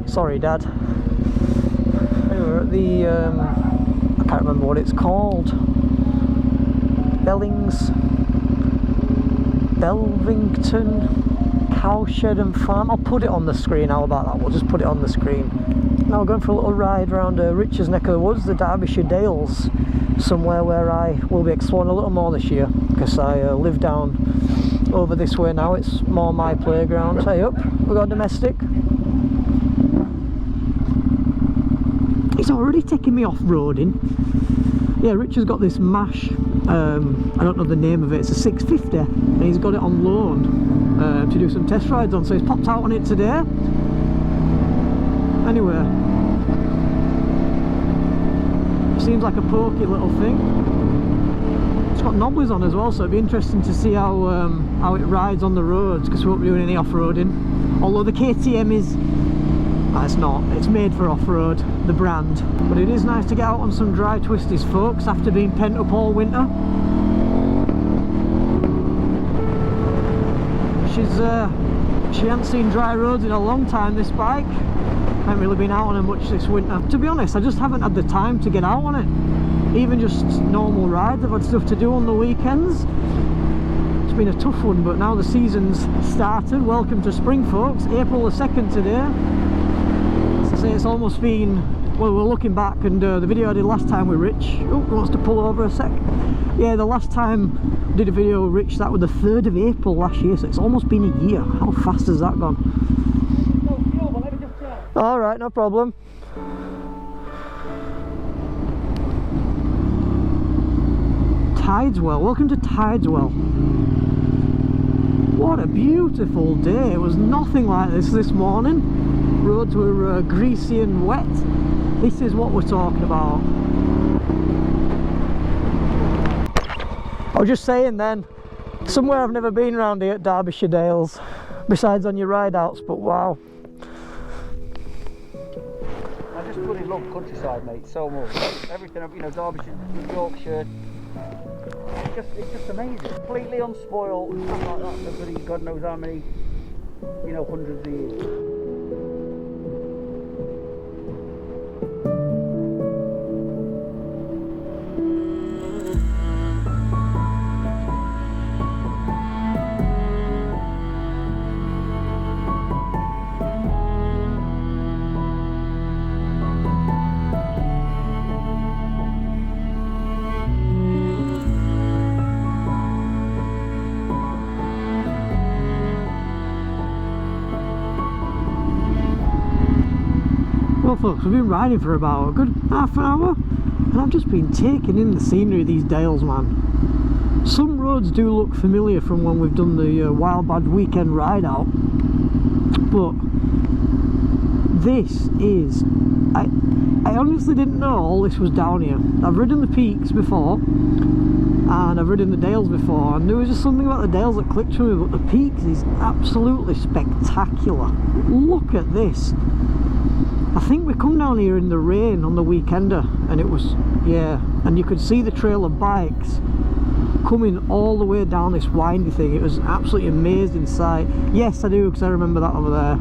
Sorry, Dad. We were at the, I can't remember what it's called. Belvington Cowshed and Farm. I'll put it on the screen. How about that? We'll just put it on the screen. Now we're going for a little ride around Rich's neck of the woods, the Derbyshire Dales. Somewhere where I will be exploring a little more this year, because I live down over this way now. It's more my playground. Hey up, we got a domestic. He's already taking me off-roading. Yeah, Rich has got this mash, I don't know the name of it, it's a 650, and he's got it on loan to do some test rides on, so he's popped out on it today. Anyway, seems like a pokey little thing. It's got knobblies on as well, so it'd be interesting to see how it rides on the roads, because we won't be doing any off-roading. Although the KTM is... it's not, it's made for off-road, the brand, but it is nice to get out on some dry twisties, folks, after being pent up all winter. She hasn't seen dry roads in a long time, this bike. I haven't really been out on her much this winter. To be honest, I just haven't had the time to get out on it. Even just normal rides, I've had stuff to do on the weekends. It's been a tough one, but now the season's started. Welcome to spring, folks. April the 2nd today. It's almost been, well, we're looking back, and the video I did last time with Rich, oh, he wants to pull over a sec. Yeah, the last time I did a video with Rich, that was the 3rd of April last year, so it's almost been a year. How fast has that gone? Alright, no problem. Tideswell, welcome to Tideswell. What a beautiful day. It was nothing like this morning. Roads were greasy and wet. This is what we're talking about. I was just saying then, somewhere I've never been around here at Derbyshire Dales, besides on your ride outs, but wow. I just bloody love countryside, mate, so much. Everything, you know, Derbyshire, Yorkshire, it's just amazing. Completely unspoiled and stuff like that for bloody God knows how many, you know, hundreds of years. Well folks, we've been riding for about a good half an hour, and I've just been taking in the scenery of these Dales, man. Some roads do look familiar from when we've done the Wild Bad weekend ride out, but this is... I honestly didn't know all this was down here. I've ridden the peaks before, and I've ridden the Dales before, and there was just something about the Dales that clicked for me, but the peaks is absolutely spectacular. Look at this. I think we come down here in the rain on the weekender, and it was, yeah, and you could see the trail of bikes coming all the way down this windy thing. It was absolutely amazing sight. Yes, I do, because I remember that over there.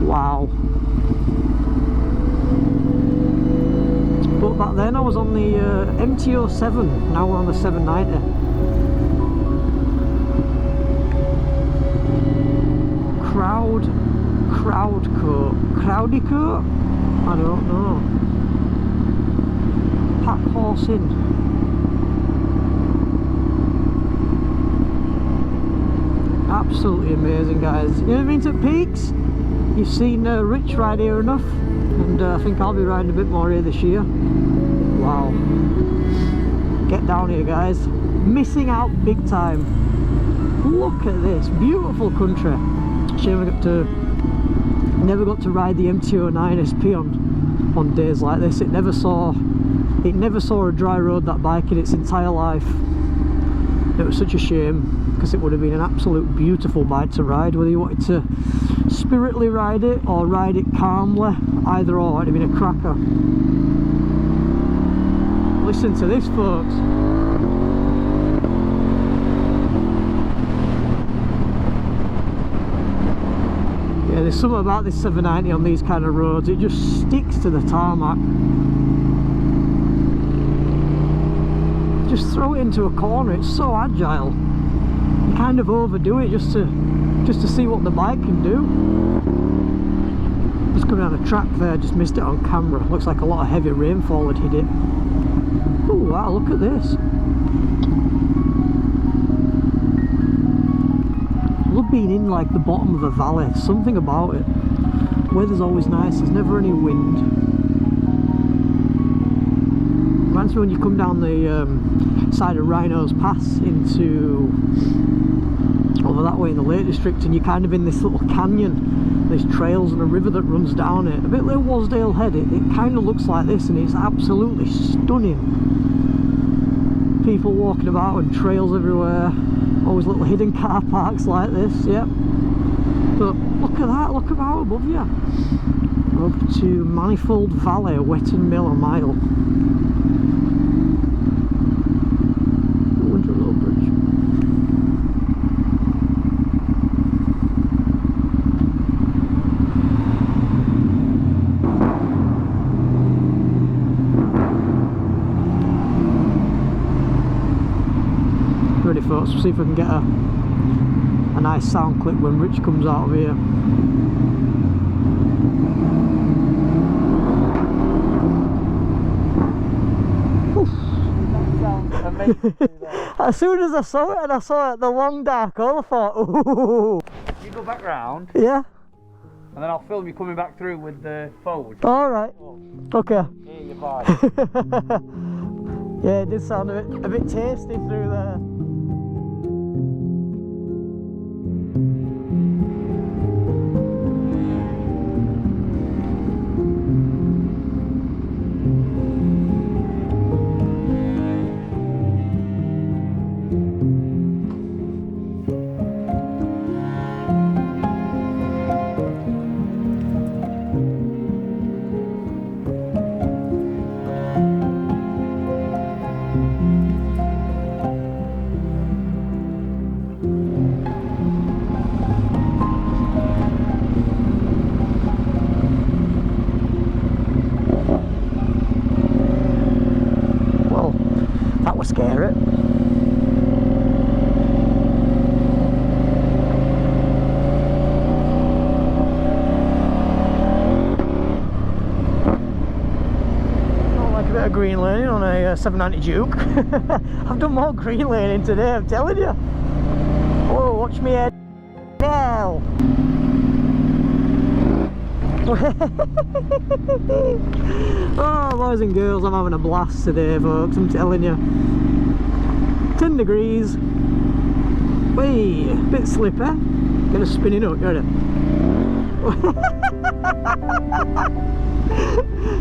Wow. But back then I was on the MT-07, now we're on the 790. Crowdy coat? I don't know. Pack horse in. Absolutely amazing, guys. You ever been to peaks? You've seen Rich ride here enough, and I think I'll be riding a bit more here this year. Wow. Get down here, guys. Missing out big time. Look at this beautiful country. Shame I never got to ride the MT-09 SP on days like this. It never saw a dry road, that bike, in its entire life. It was such a shame because it would have been an absolute beautiful bike to ride, whether you wanted to spiritedly ride it or ride it calmly, either or, it'd have been a cracker. Listen to this, folks. Yeah, there's something about this 790 on these kind of roads, it just sticks to the tarmac. Just throw it into a corner, it's so agile. You kind of overdo it just to see what the bike can do. Just coming down a track there, just missed it on camera. Looks like a lot of heavy rainfall had hit it. Oh wow, look at this. I love being in like the bottom of a valley, something about it. Weather's always nice, there's never any wind. Reminds me when you come down the side of Rhino's Pass into over that way in the Lake District, and you're kind of in this little canyon. There's trails and a river that runs down it. A bit like Wasdale Head, it kind of looks like this, and it's absolutely stunning. People walking about and trails everywhere. Always little hidden car parks like this, yep. But look at that, look about above you. We're up to Manifold Valley, Wetton Mill a mile. Folks, we'll see if we can get a nice sound clip when Rich comes out of here. That sounds amazing. As soon as I saw it and I saw the long dark hole, I thought, ooh. You go back round. Yeah. And then I'll film you coming back through with the fold. Alright. Okay. Here you buy. Yeah, it did sound a bit tasty through there. Scare it. Like a bit of green laning on a 790 Duke. I've done more green laning today, I'm telling you. Oh, watch me head now. Oh, boys and girls, I'm having a blast today, folks, I'm telling you. 10 degrees. Whee, bit slippy. Gonna spin it up, get it?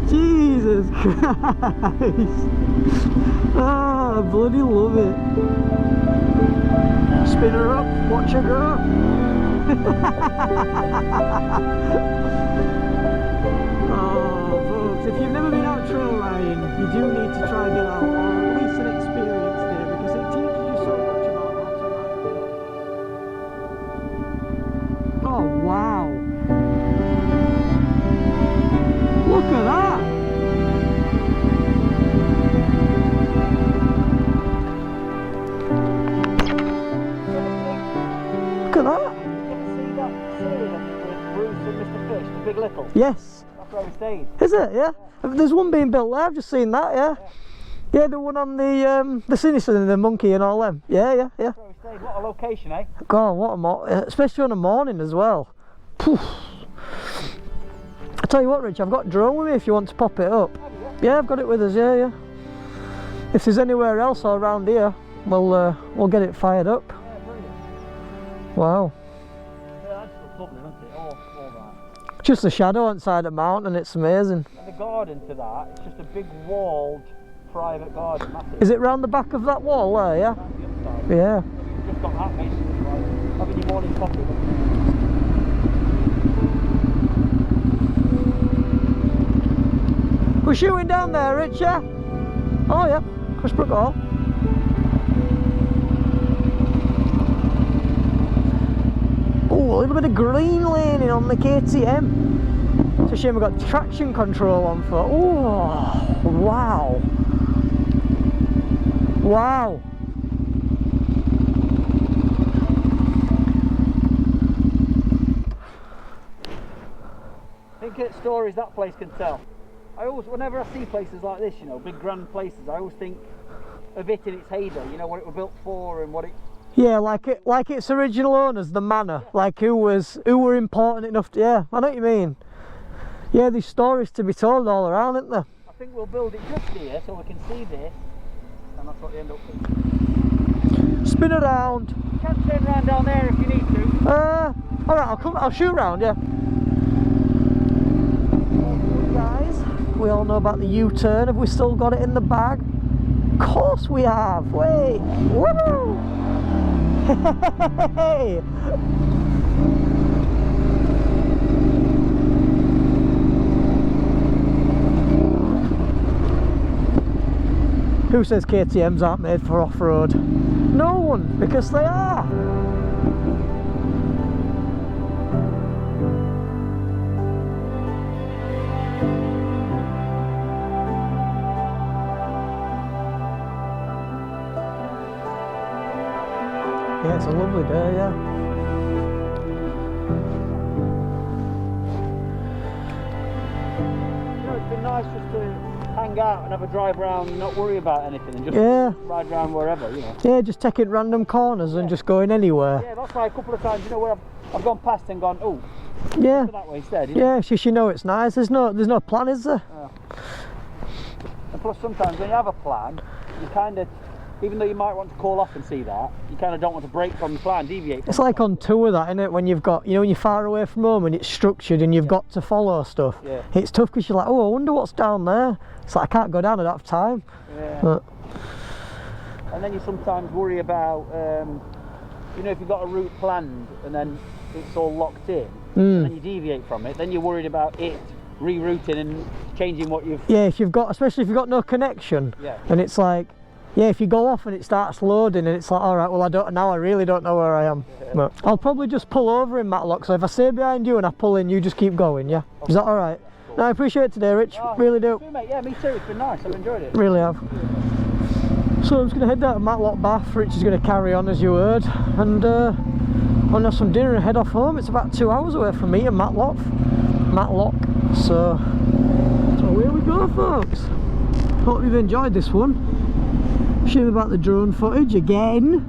Jesus Christ. Oh, I bloody love it. Spin her up, watch her go. Oh, folks, if you've never been out trail riding, you do need to try and get out, or at least an experience there, because it teaches you so much about how to ride. Oh, wow. Look at that. Look at that. Big Little? Yes. That's where we stayed. Is it? Yeah. There's one being built there, I've just seen that, yeah. Yeah, the one on the Scenic and the monkey and all them. Yeah, yeah, yeah. That's where we stayed. What a location, eh? God, what a especially on a morning as well. Poof. I tell you what, Rich, I've got a drone with me if you want to pop it up. Yeah, I've got it with us, yeah, yeah. If there's anywhere else or around here, we'll get it fired up. Yeah, brilliant. Wow. Yeah, that's lovely, isn't it? All that. Just the shadow inside the mountain, it's amazing. And the garden to that, it's just a big walled private garden, massive. Is it round the back of that wall there, yeah? That's the upside. Yeah. You've just got that basically, like having your morning coffee. We're shooting down there, Rich, yeah? Oh yeah, Cushbrook Hall. Oh, a little bit of green laning on the KTM. It's a shame we've got traction control on for. Oh, wow. Wow. Think of stories that place can tell. I always, whenever I see places like this, you know, big grand places, I always think of it in its heyday, you know, what it was built for and what it... Yeah, like its original owners, the manor, yeah. Like who were important enough to, yeah, I know what you mean. Yeah, there's stories to be told all around, isn't there? I think we'll build it just here so we can see this, and that's what we end up with. Spin around. You can turn around down there if you need to. Alright, I'll shoot round, yeah. Guys, we all know about the U-turn. Have we still got it in the bag? Of course we have. Wait. Woo! Hey! Who says KTMs aren't made for off-road? No one, because they are. Yeah, it's a lovely day, yeah. You know, it's been nice just to hang out and have a drive around and not worry about anything and just ride around wherever, you know. Yeah, just taking random corners and just going anywhere. Yeah, that's why a couple of times, you know, where I've gone past and gone, oh, yeah, that way instead. You know? Yeah, just you know it's nice. There's no plan, is there? And plus, sometimes when you have a plan, you kind of, even though you might want to call off and see that, you kind of don't want to break from the plan, deviate. It's like on tour, that, isn't it? When you've got, you know, when you're far away from home and it's structured and you've got to follow stuff. Yeah. It's tough because you're like, oh, I wonder what's down there. It's like, I can't go down, I don't have time. Yeah. But, and then you sometimes worry about, you know, if you've got a route planned and then it's all locked in, and then you deviate from it, then you're worried about it rerouting and changing what you've... Yeah, if you've got, especially if you've got no connection, and it's like, yeah, if you go off and it starts loading and it's like, all right, well, I really don't know where I am. Yeah. But I'll probably just pull over in Matlock, so if I stay behind you and I pull in, you just keep going, yeah? Okay. Is that all right? Yeah, cool. No, I appreciate it today, Rich, really do. Too, mate. Yeah, me too, it's been nice, I've enjoyed it. Really have. So I'm just going to head down to Matlock Bath. Rich is going to carry on, as you heard, and I'll have some dinner and head off home. It's about 2 hours away from me in Matlock, so here we go, folks. Hope you've enjoyed this one. Shame about the drone footage again.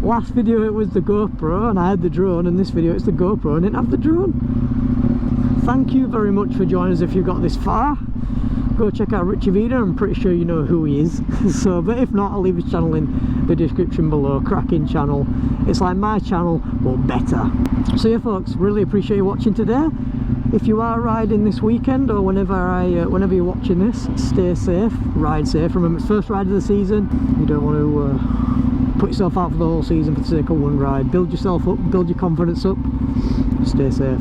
Last video it was the GoPro and I had the drone, and this video it's the GoPro and I didn't have the drone. Thank you very much for joining us if you got this far. Go check out RichyVida, I'm pretty sure you know who he is. So, but if not, I'll leave his channel in the description below. Cracking channel. It's like my channel, but better. So yeah, folks, really appreciate you watching today. If you are riding this weekend or whenever you're watching this, stay safe, ride safe. Remember, it's first ride of the season. You don't want to put yourself out for the whole season for the sake of one ride. Build yourself up, build your confidence up, stay safe.